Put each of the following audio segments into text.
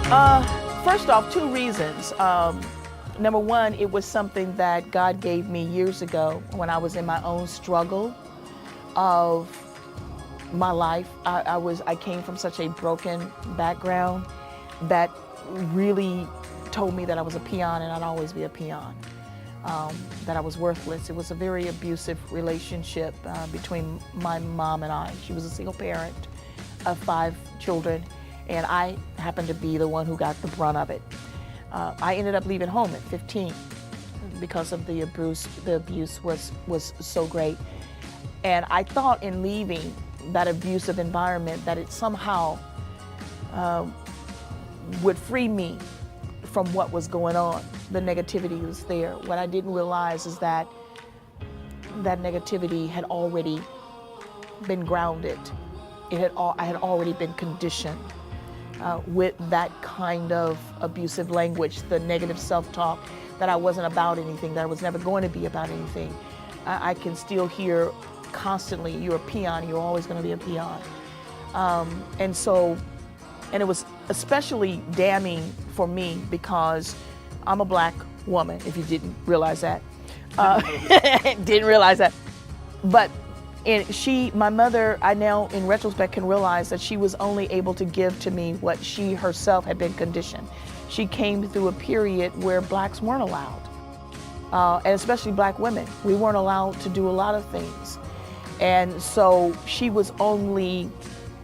First off, two reasons. Number one, it was something that God gave me years ago when I was in my own struggle of my life. I came from such a broken background that really told me that I was a peon and I'd always be a peon, that I was worthless. It was a very abusive relationship between my mom and I. She was a single parent of 5 children, and I happened to be the one who got the brunt of it. I ended up leaving home at 15 because of the abuse. The abuse was so great. And I thought in leaving that abusive environment that it somehow would free me from what was going on. The negativity was there. What I didn't realize is that that negativity had already been grounded. I had already been conditioned with that kind of abusive language, the negative self-talk, that I wasn't about anything, that I was never going to be about anything. I can still hear constantly, you're a peon, you're always going to be a peon. And it was especially damning for me because I'm a black woman, if you didn't realize that. Didn't realize that. But my mother, I now in retrospect can realize that she was only able to give to me what she herself had been conditioned. She came through a period where blacks weren't allowed, and especially black women. We weren't allowed to do a lot of things. And so she was only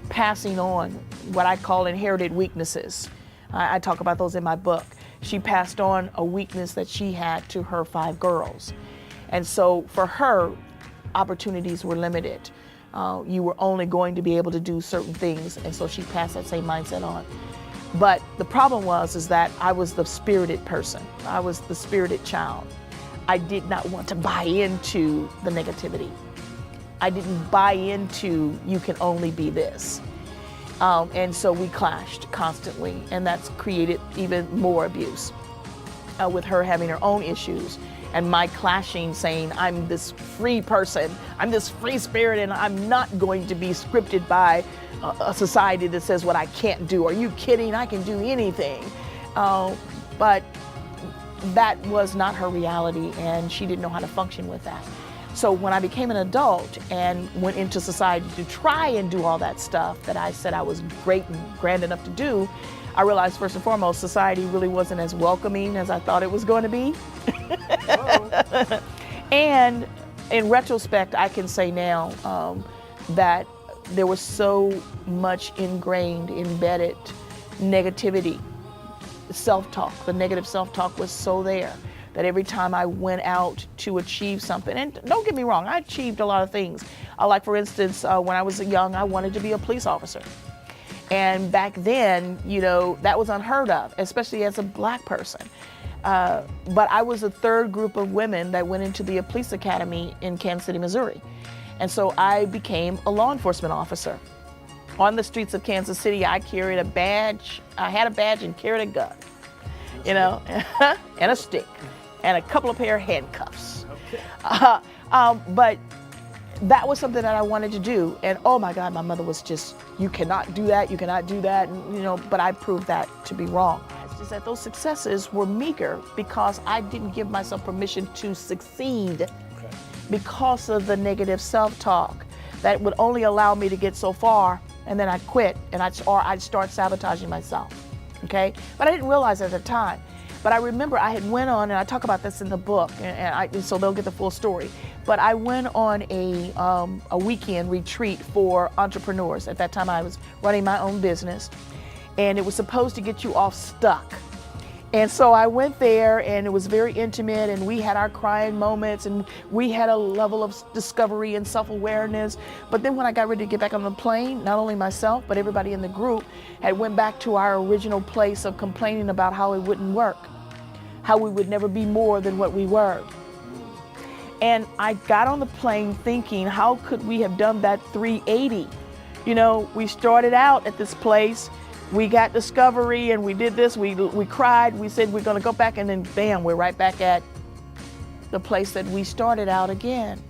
passing on what I call inherited weaknesses. I talk about those in my book. She passed on a weakness that she had to her 5 girls. And so for her, opportunities were limited. You were only going to be able to do certain things, and so she passed that same mindset on. But the problem is that I was the spirited person. I was the spirited child. I did not want to buy into the negativity. I didn't buy into you can only be this. And so we clashed constantly, and that's created even more abuse with her having her own issues. And my clashing, saying, I'm this free person, I'm this free spirit, and I'm not going to be scripted by a society that says what I can't do. Are you kidding? I can do anything. But that was not her reality, and she didn't know how to function with that. So when I became an adult and went into society to try and do all that stuff that I said I was great and grand enough to do, I realized first and foremost, society really wasn't as welcoming as I thought it was going to be. And in retrospect, I can say now that there was so much ingrained, embedded negativity, self-talk. The negative self-talk was so there that every time I went out to achieve something, and don't get me wrong, I achieved a lot of things. Like for instance, when I was young, I wanted to be a police officer. And back then, that was unheard of, especially as a black person. But I was the 3rd group of women that went into the police academy in Kansas City, Missouri. And so I became a law enforcement officer. On the streets of Kansas City, I carried a badge. I had a badge and carried a gun, and a stick, and a couple of pair of handcuffs. Okay. But that was something that I wanted to do. And oh my God, my mother was just, you cannot do that, you cannot do that. And, but I proved that to be wrong. It's just that those successes were meager because I didn't give myself permission to succeed because of the negative self-talk that would only allow me to get so far, and then I'd quit and I'd start sabotaging myself, okay? But I didn't realize at the time. But I remember I had went on, and I talk about this in the book, and so they'll get the full story. But I went on a weekend retreat for entrepreneurs. At that time, I was running my own business, and it was supposed to get you off stuck. And so I went there, and it was very intimate, and we had our crying moments, and we had a level of discovery and self-awareness. But then when I got ready to get back on the plane, not only myself, but everybody in the group had went back to our original place of complaining about how it wouldn't work, how we would never be more than what we were. And I got on the plane thinking, how could we have done that 380? We started out at this place, we got discovery, and we did this, we cried, we said we're gonna go back, and then bam, we're right back at the place that we started out again.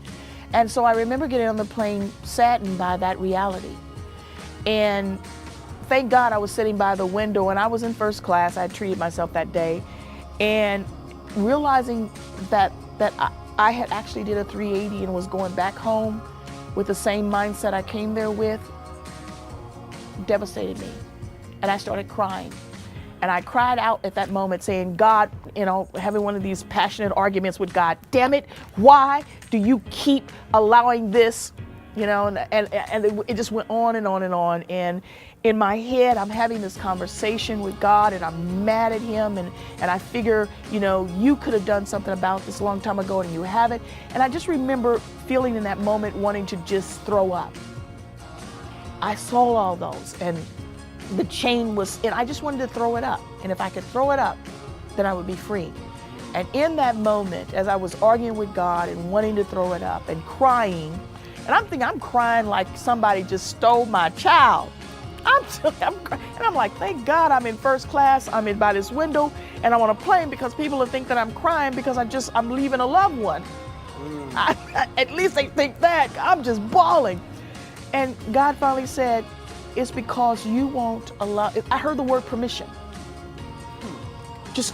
And so I remember getting on the plane saddened by that reality. And thank God I was sitting by the window, and I was in first class. I had treated myself that day, and realizing that I had actually did a 380 and was going back home with the same mindset I came there with, devastated me. And I started crying. And I cried out at that moment saying, God, having one of these passionate arguments with God, damn it, why do you keep allowing this? And it just went on and on and on. And in my head, I'm having this conversation with God, and I'm mad at him. And I figure, you could have done something about this a long time ago, and you haven't. And I just remember feeling in that moment wanting to just throw up. I saw all those, and the chain was, and I just wanted to throw it up. And if I could throw it up, then I would be free. And in that moment, as I was arguing with God and wanting to throw it up and crying, and I'm thinking I'm crying like somebody just stole my child. I'm crying, and I'm like, thank God I'm in first class. I'm in by this window, and I'm on a plane because people will think that I'm crying because I'm leaving a loved one. At least they think that. I'm just bawling. And God finally said, it's because you won't allow. I heard the word permission. Just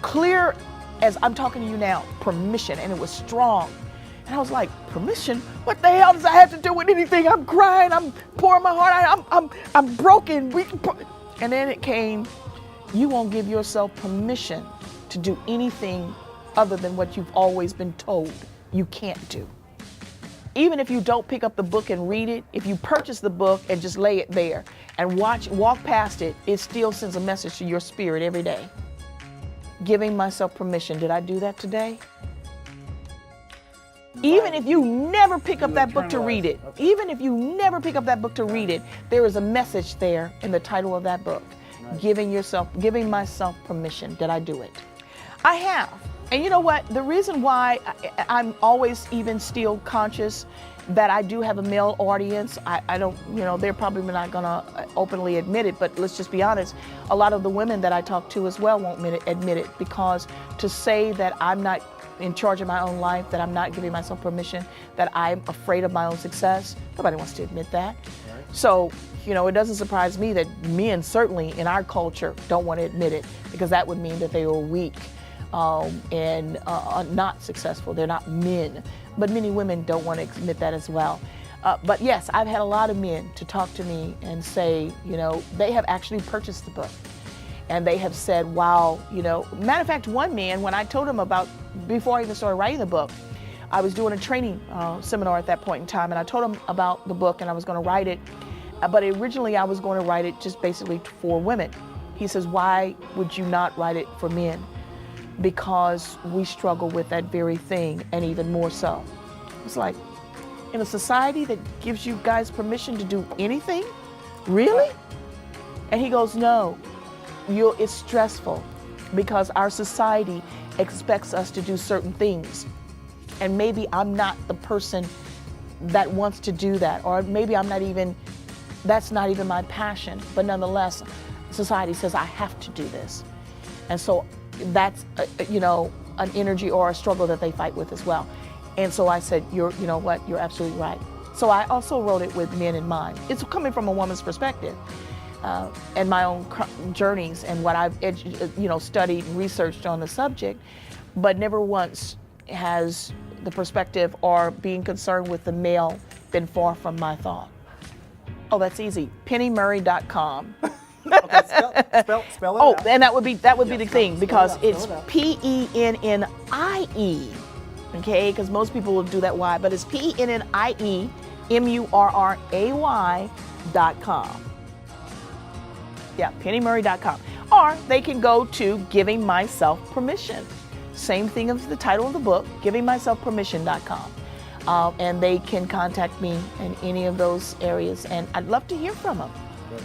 clear as I'm talking to you now, permission, and it was strong. And I was like, permission? What the hell does that have to do with anything? I'm crying, I'm pouring my heart out, I'm broken. And then it came, you won't give yourself permission to do anything other than what you've always been told you can't do. Even if you don't pick up the book and read it, if you purchase the book and just lay it there and walk past it, it still sends a message to your spirit every day. Giving myself permission. Did I do that today? Even if you never pick up that book to read it, even if you never pick up that book to read it, there is a message there in the title of that book. Giving myself permission. Did I do it? I have. And you know what? The reason why I'm always even still conscious that I do have a male audience, I don't, they're probably not going to openly admit it, but let's just be honest. A lot of the women that I talk to as well won't admit it, because to say that I'm not in charge of my own life, that I'm not giving myself permission, that I'm afraid of my own success, nobody wants to admit that. Right. So, it doesn't surprise me that men certainly in our culture don't want to admit it, because that would mean that they were weak. And not successful. They're not men. But many women don't want to admit that as well. But yes, I've had a lot of men to talk to me and say, they have actually purchased the book. And they have said, wow, matter of fact, one man, when I told him before I even started writing the book, I was doing a training seminar at that point in time, and I told him about the book and I was going to write it. But originally I was going to write it just basically for women. He says, why would you not write it for men? Because we struggle with that very thing, and even more so. It's like, in a society that gives you guys permission to do anything? Really? And he goes, no, it's stressful because our society expects us to do certain things. And maybe I'm not the person that wants to do that, or maybe that's not even my passion, but nonetheless, society says I have to do this. And so that's, an energy or a struggle that they fight with as well. And so I said, you're absolutely right. So I also wrote it with men in mind. It's coming from a woman's perspective, and my own journeys and what I've, studied and researched on the subject, but never once has the perspective or being concerned with the male been far from my thought. Oh, that's easy. PennieMurray.com. Okay, spell it out. And that would be the thing, because it's Pennie, okay? Because most people will do that Y, but it's PennieMurray.com. Yeah, PennieMurray.com. Or they can go to Giving Myself Permission. Same thing as the title of the book, GivingMyselfPermission.com. And they can contact me in any of those areas, and I'd love to hear from them. Good.